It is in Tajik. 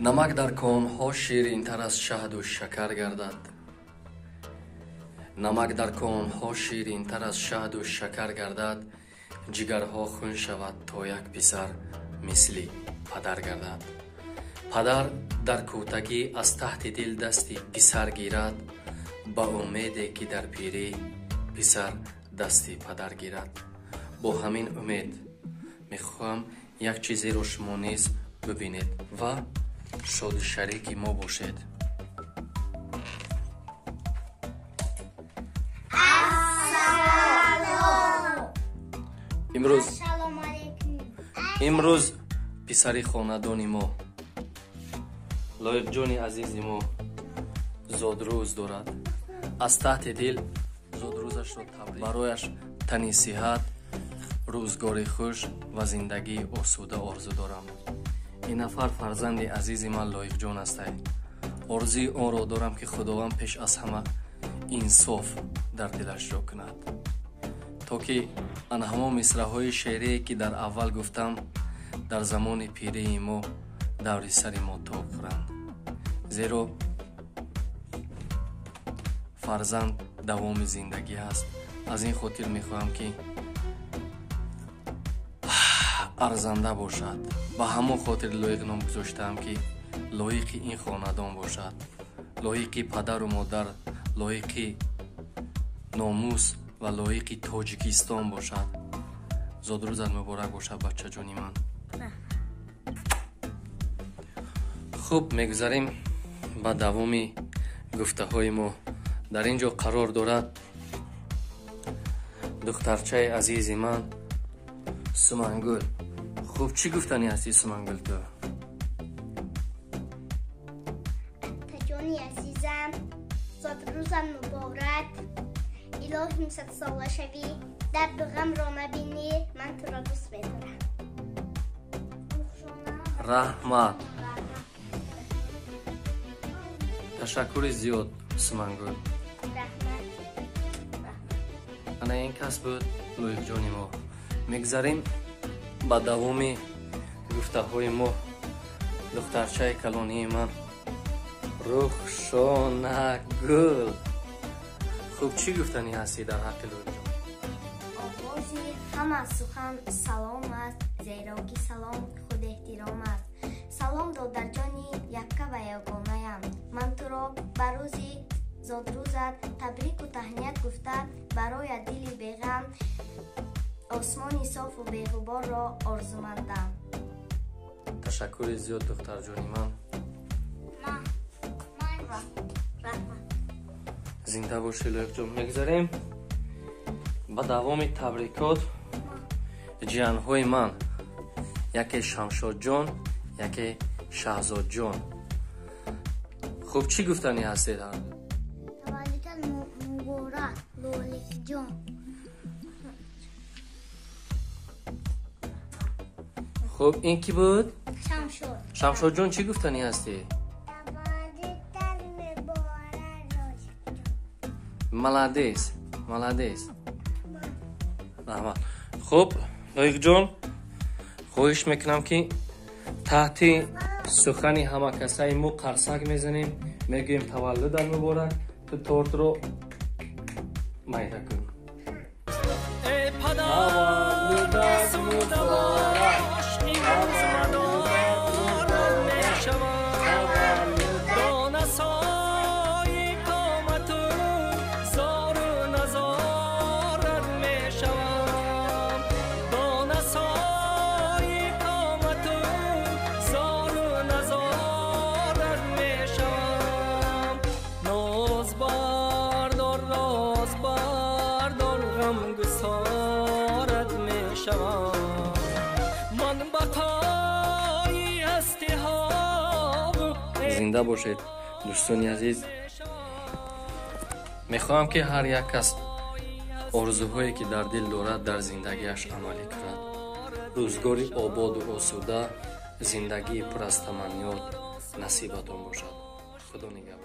намак дар конҳо ширинтар аз шаҳду шакар гардад. намак дар конҳо ширинтар аз шаҳду шакар гардад. ҷигарҳо хун шавад то як писар мисли падар гардад. падар дар кӯтагӣ аз таҳти дил дасти писар гирад. ба умеде ки дар пирӣ писар дасти падар гирад. бо ҳамин умед мехоҳам як чизеро шумо низ бибинед ва шоди шарики мо бошед. имрӯз писари хонадони мо лоиқҷони азизи мо зодрӯз дорад. аз таҳти дил зодрӯзашро табрик барояш тани сиҳат, рӯзгори хуш ва зиндагии осуда орзу дорам. ин нафар фарзанди азизи ман лоиқҷон астай. орзуи онро дорам ки худованд пеш аз ҳама инсоф дар дилаш ҷо кунад, то ки ана ҳамон мисраҳои шеърие ки дар аввал гуфтам дар замони пирии мо даври сари мо тоб хӯранд. зеро фарзанд давоми зиндагӣ аст. аз ин хотир мехоҳам ки арзанда бошад. ба ҳамон хотир лоиқ ном гузоштаам ки лоиқи ин хонадон бошад, лоиқи падару модар, лоиқи номус ва лоиқи тоҷикистон бошад. зодрӯзат муборак бошад бачаҷони ман. хуб, мегузарем ба давоми гуфтаҳои мо. дар ин ҷо қарор дорад духтарчаи азизи ман Сумангул. хуб, чӣ гуфтанӣ ҳасти Сумангул ту? Таҷони азизам, зодрӯзам муборак. илоҳим садсола шавӣ, дарду ғамро набинӣ. ман туро дӯст медорам. раҳмат. ташаккури зиёд Сумангул. ана ин кас буд лоиқҷони мо. мегзарем ба давоми гуфтаҳои мо. духтарчаи калонии ман Рухшонагул. хуб, чӣ гуфтанӣ ҳастӣ дар ҳаққи лоиқҷон? овози ҳама сухан салом аст, зеро ки салом худэҳтиром аст. салом додар ҷони якка ва ягонаям. ман туро ба рӯзи зодрӯзат табрику таҳният гуфта барояд дили беғам, осмони софу беғуборро орзумандам. ташаккури зиёд духтарҷони ман. зинда бошӣ лоиқҷон. мегзарем ба давоми табрикот ҷиянҳои ман. яке Шамшодҷон, яке Шаҳзодҷон. хуб, чӣ гуфтанӣ ҳастед? таваллудат муборак лоиқҷон. хуб, ин ки буд? Шамшод. Шамшодҷон, чӣ гуфтанӣ ҳастӣ? маладес, маладес. раҳмат. хуб, лоиқҷон, хоҳиш мекунам ки таҳти сухани ҳама касаи мо қарсак мезанем. мегӯем таваллудат муборак. ту тортро майда кун. таваллудат муборак. зинда бошед дӯстони азиз. мехоҳам ки ҳар як кас орзуҳое ки дар дил дорад дар зиндагиаш амалӣ кунад. рӯзгори ободу осуда, зиндагии пур аз таманниёт насибатон бошад. худо нигаҳбон.